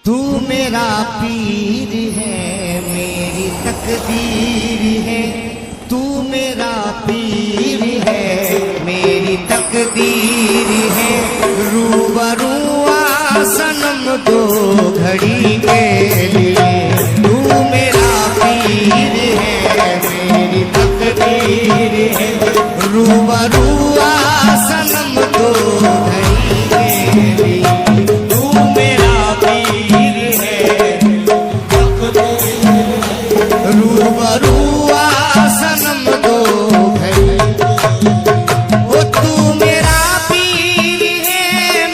तू मेरा पीर है, मेरी तकदीर है। तू मेरा पीर है, मेरी तकदीर है। रूबरू आ सनम दो घड़ी के लिए। तू मेरा पीर है, मेरी तकदीर है। रूबरू आ सनम दो घड़ी के लिए। रूबरू आ सनम दो घड़ी। ओ तू मेरा पीर है,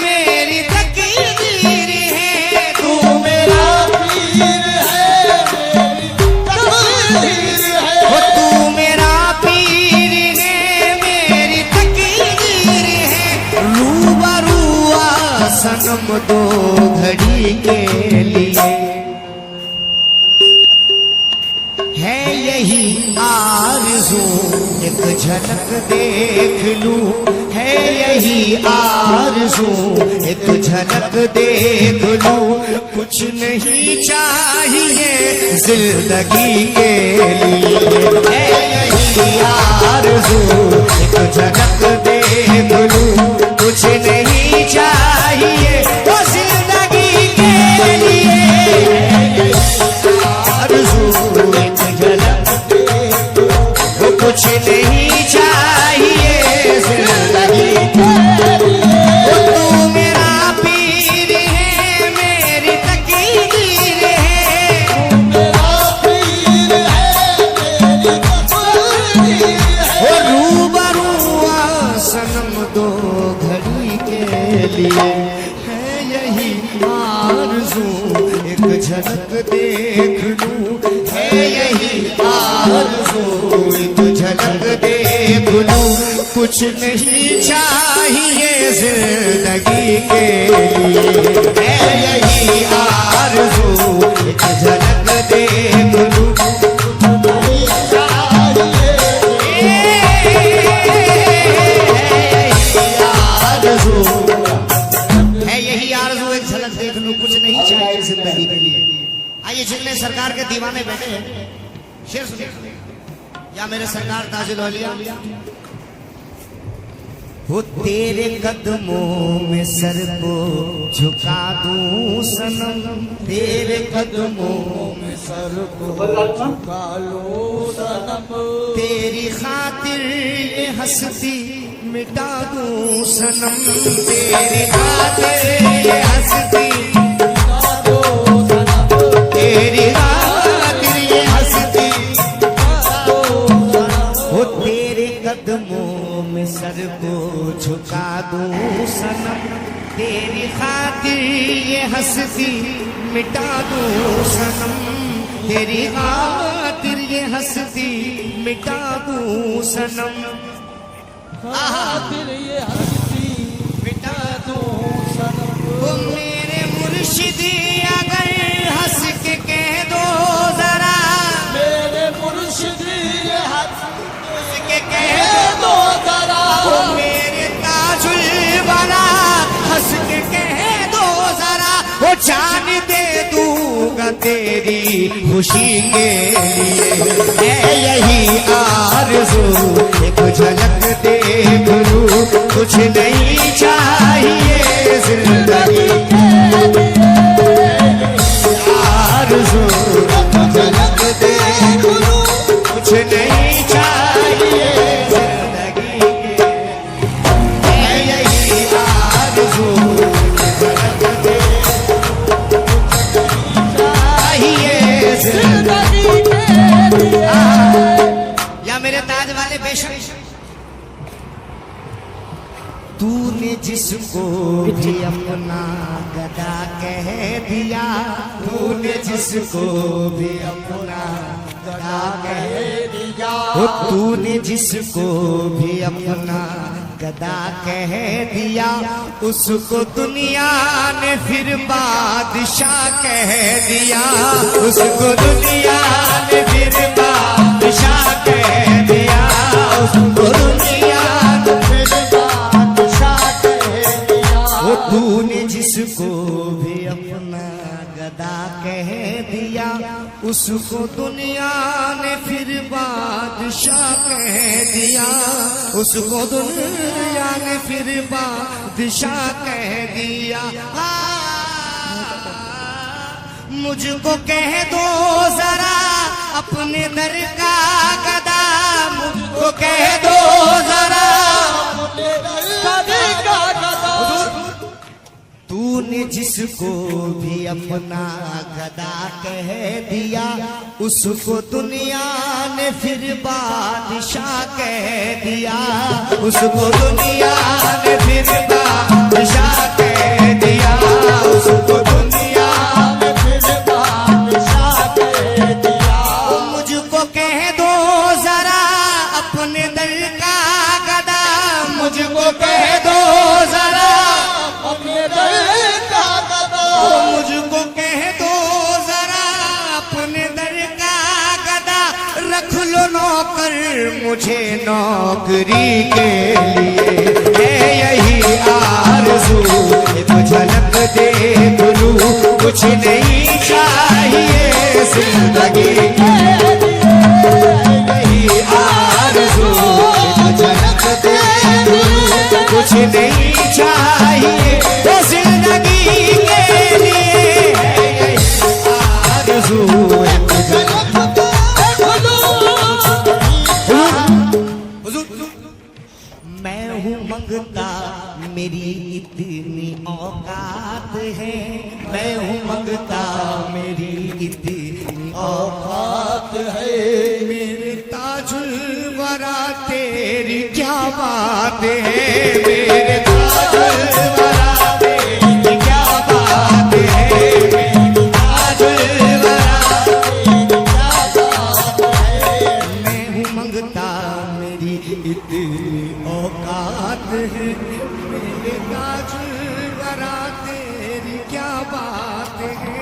मेरी तकदीर है। तू मेरा पीर है, मेरी तकदीर है। ओ तू मेरा पीर है, मेरी तकदीर है। रूबरू आ सनम दो घड़ी के लिए। है यही आरज़ू एक झलक देख लूं। है यही आरज़ू एक झलक देख लूं। कुछ नहीं चाहिए जिंदगी के लिए। है यही आरज़ू एक झलक देख लूं। कुछ नहीं चाहिए वो जिंदगी के लिए। आरज़ू कुछ नहीं चाहिए जिंदगी के लिए। तू मेरा पीर है, मेरी तकदीर है। तू मेरा पीर है, मेरी तकदीर है। रूबरू आ सनम दो घड़ी के लिए। है यही आरज़ू एक झलक देख लूं। है यही आरज़ू झलक देख लूं। कुछ नहीं चाहिए जिंदगी के लिए। है यही आरज़ू एक झलक देख लूं। है यही आरज़ू एक झलक देख लूं। कुछ नहीं चाहिए जिंदगी के लिए। आइए जितने सरकार के दीवाने बैठे हैं शेर सुनिए। या मेरे सरकार ताजुल औलिया। हो तेरे कदमों में सर को झुका दूं सनम। तेरे कदमों में सर को झुका लूं सनम। तेरी खातिर ये हंसती मिटा दूं सनम। तेरी खातिर ये हंसती मिटा दूं सनम। तेरी खातिर ये हंसती। वो तेरे कदमों में सर को झुका दूं सनम। तेरी खातिर ये हंसती मिटा दूं सनम। तेरी खातिर ये हंसती मिटा दूं सनम। खातिर ये हंसती मिटा दूं सनम। वो मेरे मुर्शिदी अगर हंस के कह दो जरा। मेरे मुर्शिदी कह दो जरा। वो मेरे ताजुल वाला हंस के कह दो जरा। वो जान दे दूंगा तेरी खुशी के लिए। है यही आरज़ू एक झलक देख लूं। कुछ नहीं चाहिए जिंदगी के लिए। आरज़ू एक झलक देख लूं। कुछ नहीं चाहिए जिंदगी के। है यही आरज़ू चाहिए जिंदगी के लिए। या मेरे ताज वाले बेशक। तूने जिसको भी अपना गदा कह दिया। तूने जिसको भी अपना गदा कह दिया। तूने जिसको भी अपना गदा कह दिया। उसको दुनिया ने फिर बादशाह कह दिया। उसको दुनिया ने फिर बादशाह कह दिया। उसको दुनिया ने फिर बादशाह कह दिया। तूने जिसको भी अपना गदा कह दिया, उसको दुनिया ने फिर बादशाह कह दिया, उसको दुनिया ने फिर बादशाह कह दिया। मुझको कह दो जरा अपने दर का गदा, मुझको कह दो जरा अपने दर का गदा। तूने जिसको भी अपना गदा कह दिया, उसको दुनिया ने फिर बादशाह कह दिया, उसको दुनिया ने फिर बादशाह कह दिया, उसको दुनिया ने फिर बादशाह कह दिया। मुझको कह दो जरा अपने दर का गदा, मुझको कह दो जरा अपने दर का गदा, मुझको कह दो जरा अपने दर का गदा। रख लो नौकर मुझे नौकरी के लिए, है यही आरज़ू एक झलक देख लूं, कुछ नहीं चाहिए जिंदगी के लिए, यही आरज़ू एक झलक देख लूं, कुछ नहीं चाहिए तो जिंदगी के लिए, यही आरज़ू एक झलक देख लूं। मैं हूँ मंगता मेरी इतनी औकात है, मैं हूँ मंगता मेरी इतनी औकात है, मेरे ताजुल वरा तेरी क्या बात है, मेरे ताजुल वरा तेरी क्या बात है, मेरे ताजुल वरा तेरी क्या बात है। मैं हूँ मंगता मेरी इतनी औकात है, मेरे ताजुल वरा तेरी क्या बात है,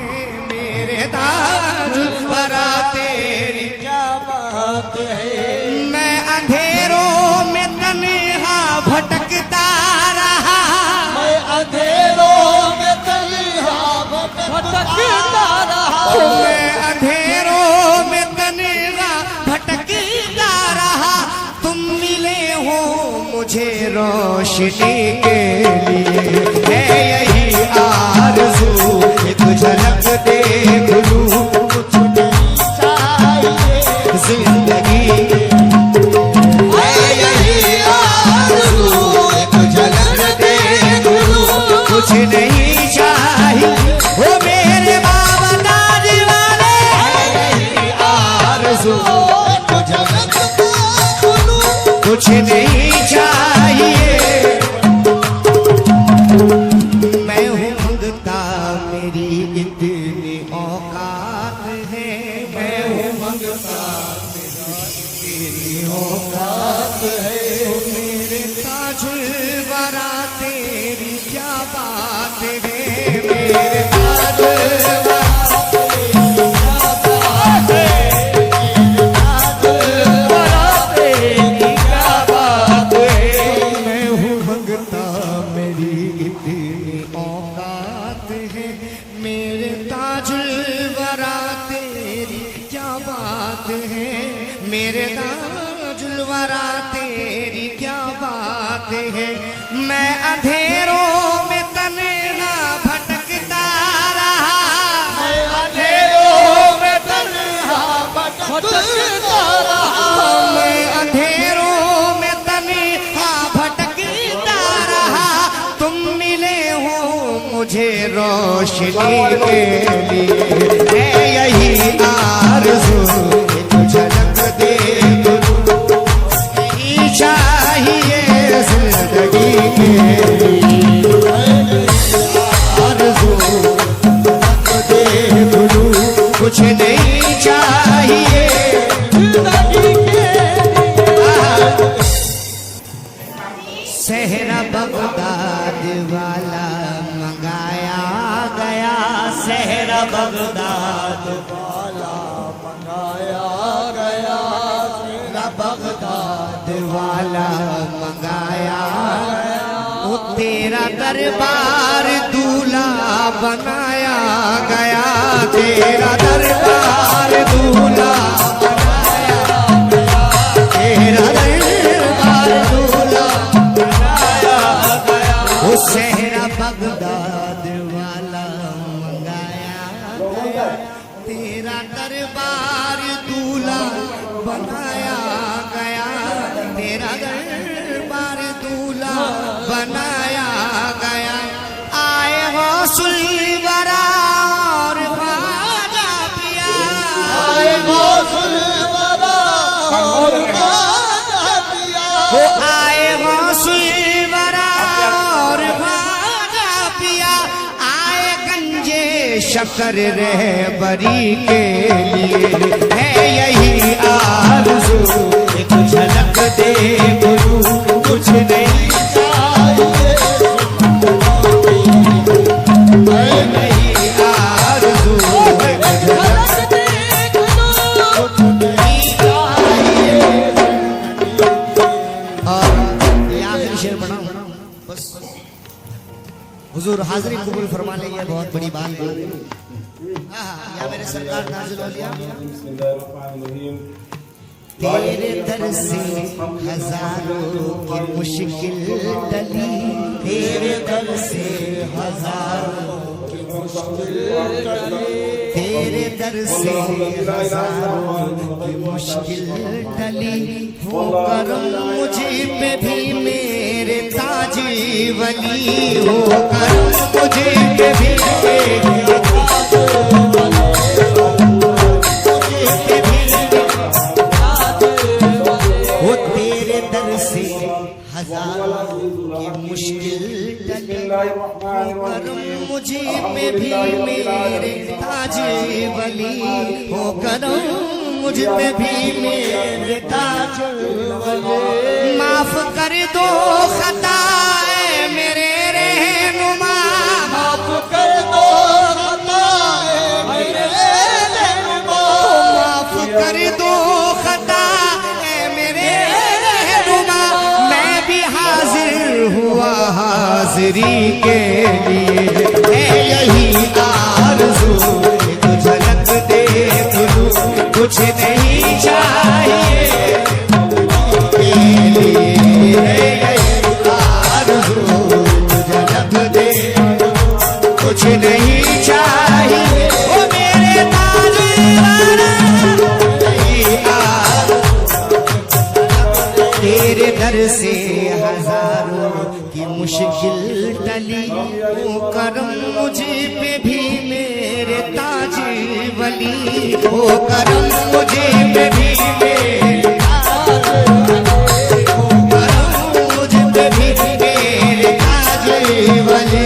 मेरे ताजुल वरा तेरी क्या बात है। मैं अंधेरों में तन्हा भटकता रहा, मैं अंधेरों में तन्हा भटकता रहा, मैं अंधेरों में तन्हा भटकता रहा। तुम मिले हो मुझे रोशनी के लिए, है यही आरज़ू एक झलक देख लूं, कुछ नहीं चाहिए जिंदगी, है यही आरज़ू एक झलक देख लूं, कुछ नहीं चाहिए वो मेरे बाबा ताज वाले, है यही आरज़ू एक झलक देख लूं, कुछ नहीं चाहिए। मैं हूँ मंगता मेरी इतनी औकात है, मैं हूँ मंगता मेरी इतनी औकात है, मेरे ताजुल वरा तेरी क्या बात है, मेरे ताजुल वरा तेरी क्या बात है, मेरे ताजुल वरा तेरी क्या बात है। मैं हूँ मंगता मेरी इतनी औकात है, मेरे ताजुल वरा तेरी क्या बात है, मेरे ताजुल वरा तेरी क्या बात है। मैं अंधेरों में तन्हा भटकता रहा, मैं अंधेरों में तन्हा भटकता रहा, मैं अंधेरों में तन्हा भटकता रहा। तुम मिले हो मुझे रोशनी के लिए, है यही आरज़ू एक झलक देख लूं, नहीं चाहिए जिंदगी के लिए, आरज़ू एक देख लूं, कुछ नहीं चाहिए जिंदगी के लिए। सहरा बगदाद वाला मंगाया गया, सहरा बगदाद वाला मंगाया गया, सहरा बगदाद वाला मंगाया गया, वो तेरा दरबार दूल्हा बनाया गया, तेरा दरबार दूल्हा बनाया गया, तेरा दरबार दूल्हा बनाया गया। वो सहरा बगदाद वाला मंगाया गया, तेरा दरबार दूल्हा बनाया गया, तेरा दरबार दूल्हा बनाया गया। आए हो सुलवरा और ख्वाजा पिया, आए हो सुलवरा और ख्वाजा पिया, वो आए हो सुलवरा और ख्वाजा पिया, आए गंजे शक्कर रहबरी के लिए, है यही आरज़ू एक झलक दे गुरु, कुछ नहीं चाहिए नहीं आरज़ू एक झलक दे गुरु, कुछ नहीं चाहिए। और ये आखिरी शेर पढ़ा बस, हुजूर हाज़िरी कबूल फरमा लेंगे, बहुत बड़ी बात है। या मेरे सरकार नाज़िल हो गया। तेरे दर से हजारों की मुश्किल टली, तेरे दर से हजारों की मुश्किल टली, तेरे दर से हजारों की मुश्किल टली। वो करम मुझे पे भी मेरे ताजी वली, हो करम मुझे पे भी मेरे ताजी वली, वो तेरे दर से हजारों की मुश्किल टली, करम मुझे में भी मेरे ताजे वली, हो करम मुझ पे भी मेरे ताजे वली। माफ कर दो खताए मेरे रहनुमा, माफ कर दो खताए मेरे रहनुमा, माफ कर दो हुआ हाज़िरी के लिए, है यही आरज़ू एक झलक दे गुरु, कुछ नहीं चाहिए के लिए, है यही आरज़ू झलक दे कुछ नहीं चाहिए। ओ मेरे ताजवाना तेरे दर से हजारों की मुश्किल टली, वो करम मुझे पे भी मेरे ताजे वली, वो करम मुझे पे भी मेरे ताजे वली, वो करम मुझे पे भी मेरे ताजे वली।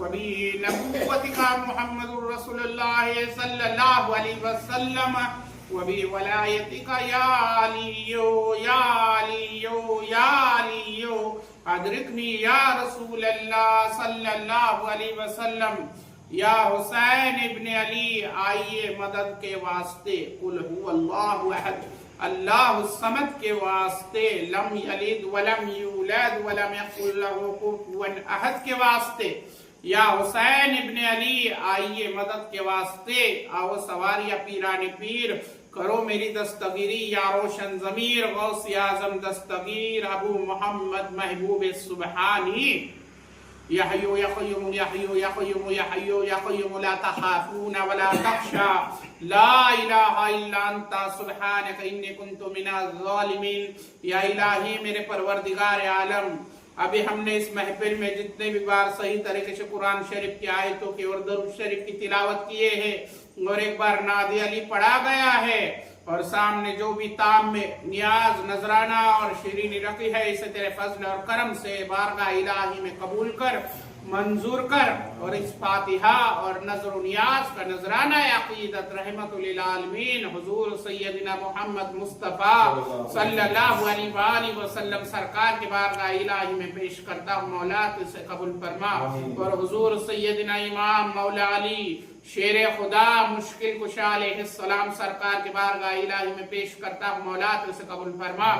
वबी नबुव्वतिका मुहम्मदुर रसूलुल्लाह सल्लल्लाहु अलैहि वसल्लम वबी वलायतिका या अलियो या अलियो या अलियो अदरिकनी या रसूल अल्लाह सल्लल्लाहु अलैहि वसल्लम या हुसैन इब्न अली आइए मदद के वास्ते, कुल हुवल्लाहु अहद अल्लाहु समद के वास्ते, लम यलिद वलम यूलद वलम यकुल लहू कुफुवन अहद के वास्ते, या हुसैन इब्न अली आइए मदद के वास्ते, आओ सवारिया पीराने पीर करो मेरी दस्तगीरी, या रोशन जमीर गौस आजम दस्तगीर अबू मोहम्मद महबूब सुबहानी, या हय्यू या क़य्यूम या हय्यू या क़य्यूम या हय्यू या क़य्यूम ला तख़ाफ़ूना वला तख़शा ला इलाहा इल्ला अंता सुब्हानक इन्नी कुन्तु मिनज़ ज़ालिमीन। या इलाही मेरे परवरदिगार आलम, अभी हमने इस महफिल में जितने भी बार सही तरीके से कुरान शरीफ की आयतों की और दरूद शरीफ की तिलावत किए हैं और एक बार नादे अली पढ़ा गया है, और सामने जो भी ताम में नियाज नजराना और शीरीनी रखी है, इसे तेरे फजल और करम से बारगाह इलाही में कबूल कर, मंजूर कर, और इस फातिहा और नजर नियाज का नजराना अकीदत रहमतुल लिल आलमीन हुजूर सैयदना मोहम्मद मुस्तफा सल्लल्लाहु अलैहि वसल्लम सरकार के बारगाह इलाही में पेश करता हूँ मौला, तो इसे कबूल फरमा। और हुजूर सैयदना इमाम मौला अली शेर खुदा मुश्किल कुशा अलैहिस्सलाम सरकार के बारगाह इलाही में पेश करता हूँ मौला, तो इसे कबूल फरमा।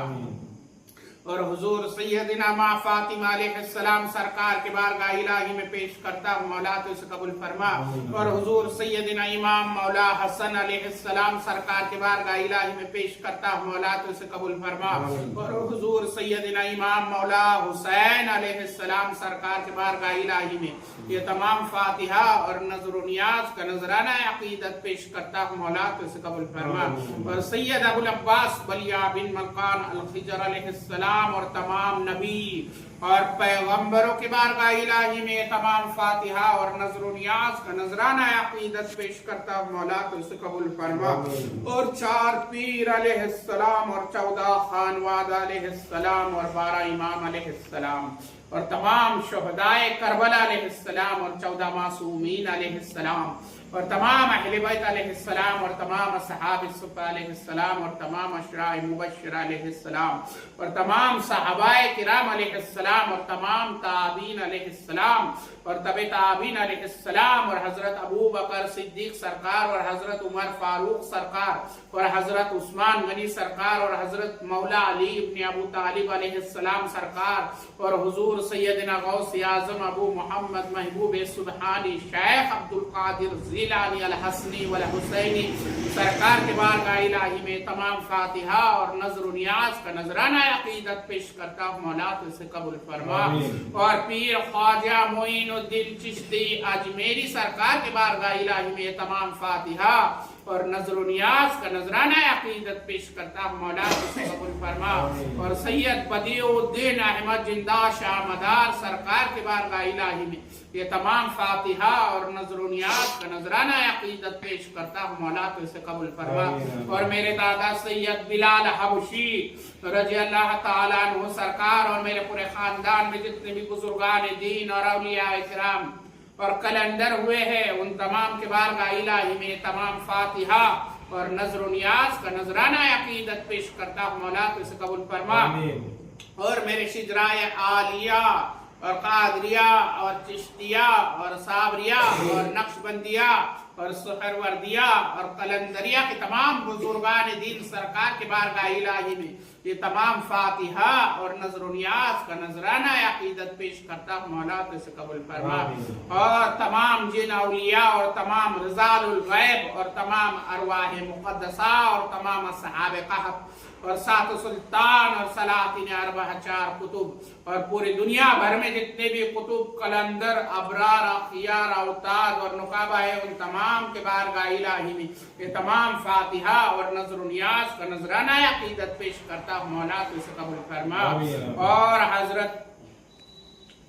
और हुजूर सैयदना माँ फातिमा अलैहिस्सलाम सरकार के बारगाह इलाही में पेश करता हूँ मौला, तो इसे कबूल फरमा। और हुजूर सैयदना इमाम मौला हसन अलैहिस्सलाम सरकार के बारगाह इलाही में पेश करता हूँ मौला, तो इसे कबूल फरमा। और हुजूर सैयदना इमाम मौला हुसैन अलैहिस्सलाम सरकार के बारगाह इलाही में ये तमाम फातिहा और नजर नियाज का नजराना अकीदत पेश करता हूँ मौला, तो इसे कबूल फरमा। और सैयद अबुल अब्बास बलिया बिन मकान अल खिजर अलैहिस्सलाम और तमाम नबी और पैगंबरों के बारगाह इलाही में तमाम फातिहा और नजर नियाज का नजराना अकीदत पेश करता हूँ मौला, तो इसे कबूल फरमा। और 4 पीर अलैहिस्सलाम और 14 खानवाद अलैहिस्सलाम और 12 इमाम अलैहिस्सलाम और तमाम शुहदाए करबला अलैहिस्सलाम और 14 मासूमीन अलैहिस्सलाम और तमाम अहले बैत अलैहिस्सलाम और तमाम सहाबे सुफ़ा अलैहिस्सलाम और तमाम अशराए मुबश्शिरा अलैहिस्सलाम और तमाम सहाबाए किराम अलैहिस्सलाम और तमाम ताबीन अलैहिस्सलाम और तबे ताबीन अलैहिस्सलाम और हजरत अबू बकर सिद्दीक सरकार और हजरत उमर फारूक सरकार और हजरत उस्मान गनी सरकार और हजरत मौला अली इब्न अबू तालिब अलैहिस्सलाम सरकार और हुजूर सैयदना गौस आज़म अबू मोहम्मद महबूब सुबहानी शेख अब्दुल कादिर जिलानी अल हसनी वल हुसैनी सरकार के बारगाह इलाही में तमाम फातिहा और नजर नियाज का नजराना अकीदत पेश करता हूँ मौला, तो इसे कबूल फरमा। और पीर ख्वाजा मोइनुद्दीन चिश्ती अजमेरी सरकार के बारगाह इलाही में तमाम फातिहा और नजर नियाज का नजराना अकीदत पेश करता हूँ मौला, तो इसे कबूल फरमा। और सैयद बदिउद्दीन अहमद जिंदा शाह मदार सरकार के बारगाह इलाही में ये तमाम फातिहा और नजर नियाज का नजराना अकीदत पेश करता हूँ मौला, तो इसे कबूल फरमा। और मेरे दादा सैयद बिलाल हबशी रजी अल्लाह ताला अन्हु सरकार और मेरे पूरे खानदान में जितने भी बुजुर्गान दीन और औलिया इकराम और कलंदर हुए हैं, उन तमाम के बारगाह इलाही में तमाम फातिहा और नजर नियाज का नजराना अकीदत पेश करता हूँ मौला, तो इसे कबूल फरमा। और मेरे शिजराए आलिया और कादरिया और चिश्तिया और साबरिया और नक्शबंदिया और सुहरवर्दिया और कलंदरिया के तमाम बुजुर्गान दीन सरकार के बारगाह इलाही में ये तमाम फातिहा और नजर नियाज का नजराना अकीदत पेश करता हूँ मौला, तो इसे कबूल फरमा। और तमाम जिन औलिया और तमाम रिजालुल गैब और तमाम अरवाह मुक़द्दसा और तमाम असहाबे कहफ और 7 सुल्तान और सलातीन अरबाह 4 कुतुब और पूरी दुनिया भर में जितने भी कुतुब कलंदर अबरार अखियार औताद और नुकाबा है, उन तमाम के बारगाह इलाही में ये तमाम फातिहा और नजर नियाज का नजराना अकीदत पेश करता हूँ मौला, तो इसे कबूल फरमा। और हजरत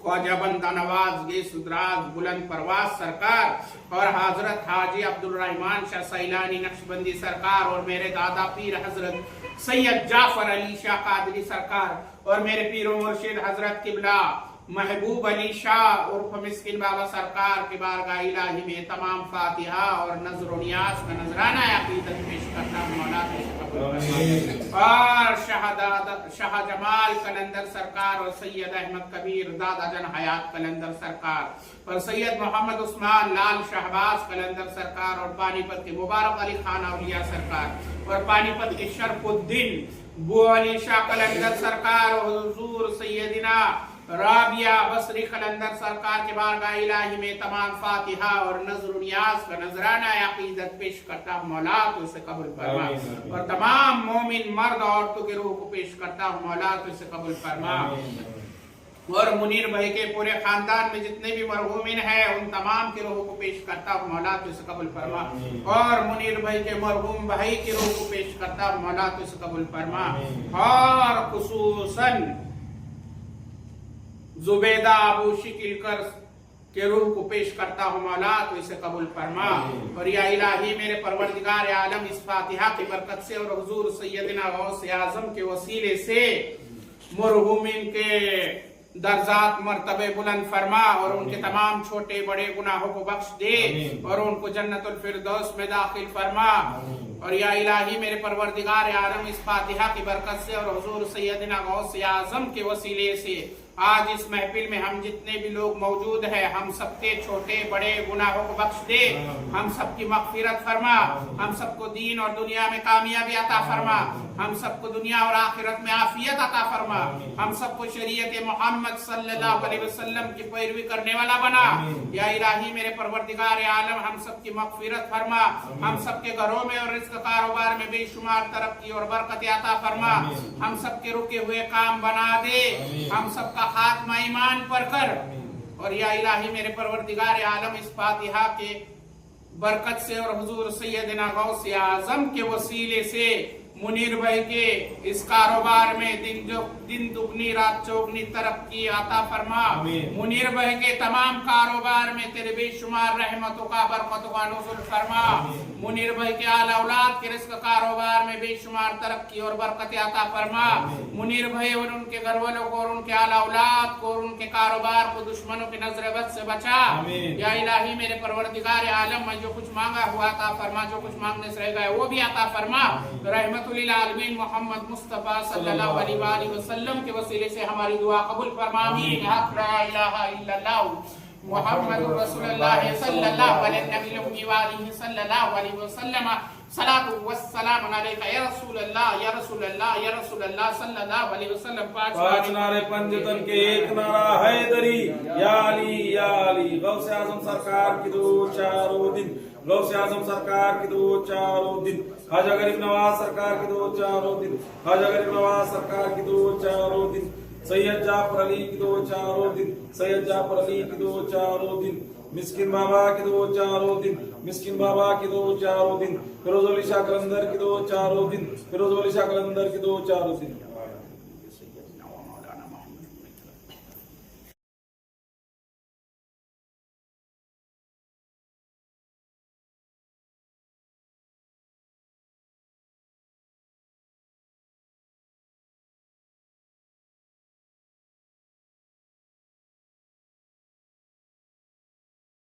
ख्वाजा बंदा नवाज गेसुदराज बुलंद परवाज सरकार और हजरत हाजी अब्दुल रहमान शाह सैलानी नक्शबंदी सरकार और मेरे दादा पीर हजरत सैयद जाफर अली शाह कादरी सरकार और मेरे पीर मुर्शिद हजरत किबला महबूब अली शाह उर्फ मिस्किन बाबा सरकार के बारगाह इलाही में तमाम फातिहा और नजर नियाज का नजराना अकीदत पेश करता हूँ मौला और शाह जमाल कलंदर सरकार और सैयद अहमद कबीर दादा जन हयात कलंदर सरकार और सैयद मोहम्मद उस्मान लाल शहबाज कलंदर सरकार और पानीपत के मुबारक अली खान औलिया सरकार और पानीपत के शरफुद्दीन बू अली शाह कलंदर सरकार और हुजूर सैयदिना राबिया बसरी कलंदर सरकार के बारगाह इलाही में तमाम फातिहा और नजर नियाज का नजराना अकीदत पेश करता हूँ मौला तो इसे कबूल फरमा और तमाम मोमिन मर्द औरतों के रूह को पेश करता हूँ मौला तो इसे कबूल फरमा और मुनीर भाई के पूरे खानदान में जितने भी मरहूमिन हैं उन तमाम के रूह को पेश करता हूँ मौला तो इसे कबूल फरमा और मुनीर भाई के मरहूम भाई के रूह को पेश करता हूँ मौला तो इसे कबूल फरमा और खुसूसन जुबैदा अबू शिकिलकर के रूह को पेश करता हूँ मौला तो इसे कबूल फरमा और या इलाही मेरे परवरदिगार आलम इस फातिहा की बरकत से और हुजूर सैयदना गौस आजम के वसीले से मरहूमिन के दर्जात मर्तबे बुलंद फरमा और उनके तमाम छोटे बड़े गुनाहों को बख्श दे और उनको जन्नतुल फिरदौस में दाखिल फरमा और या इलाही मेरे परवरदिगार आलम इस फातिहा की बरकत से और हुजूर सैयदना गौस आजम के वसीले से आज इस महफिल में हम जितने भी लोग मौजूद हैं हम सबके छोटे बड़े गुनाहों को बख्श दे हम सबकी मगफिरत फरमा हम सबको दीन और दुनिया में कामयाबी अता फरमा हम सबको दुनिया और आखिरत में आफियत अता फरमा हम सबको शरीयत मोहम्मद सल्लल्लाहु अलैहि वसल्लम की पैरवी करने वाला बना या इलाही मेरे परवरदिगार आलम हम सबकी मगफिरत फरमा हम सबके घरों में और रिज़्क़ कारोबार में बेशुमार तरक्की और बरकत अता फरमा हम सबके रुके हुए काम बना दे हम सबका खात्मा ईमान पर कर और या इलाही मेरे परवरदिगार आलम इस फातिहा के बरकत से और हुजूर सैयदना गौस आजम के वसीले से मुनीर भाई के इस कारोबार में दिन दुगनी रात चौगनी तरक्की आता फरमा मुनीर भाई के तमाम कारोबार में तेरे बेशुमार रहमतों का बरकतों का नुज़ुल फरमा मुनीर भाई के आला औलाद के रिज़्क़ कारोबार में बेशुमार तरक्की और बरकत आता फरमा मुनीर भाई और उनके घर वालों को और उनके आला औलाद को और उनके कारोबार को दुश्मनों की नजर बद से बचा या इलाही मेरे परवरदिगार आलम में जो कुछ मांगा हुआ अता फरमा जो कुछ मांगने से रह गए वो भी अता फरमा रहमतुल लिल आलमीन मोहम्मद मुस्तफा सल्लल्लाहु अलैहि वसल्लम के वसीले से हमारी दुआ कबूल फरमा आमीन हक ला इलाहा इल्लल्लाह मुहम्मदुर रसूलुल्लाह सल्लल्लाहु अलैहि वसल्लम सलातु वस्सलाम अलैका या रसूलल्लाह या रसूलल्लाह या रसूलल्लाह सल्लल्लाहु अलैहि वसल्लम। पांच नारे पंजतन के एक नारा हैदरी या अली गौसे आजम सरकार की दो चारों दिन गौसे आजम सरकार की दो चारों दिन ख्वाजा गरीब नवाज सरकार की दो चारों दिन ख्वाजा गरीब नवाज सरकार की दो चारों दिन सैयद जाफर अली की दो चारों दिन सैयद जाफर अली की दो चारों दिन मिस्किन बाबा की दो चारों दिन मिस्किन बाबा की दो चारों दिन फिरोज अली शाह कलंदर की दो चारों दिन फिरोज अली शाह कलंदर की दो चारों दिन।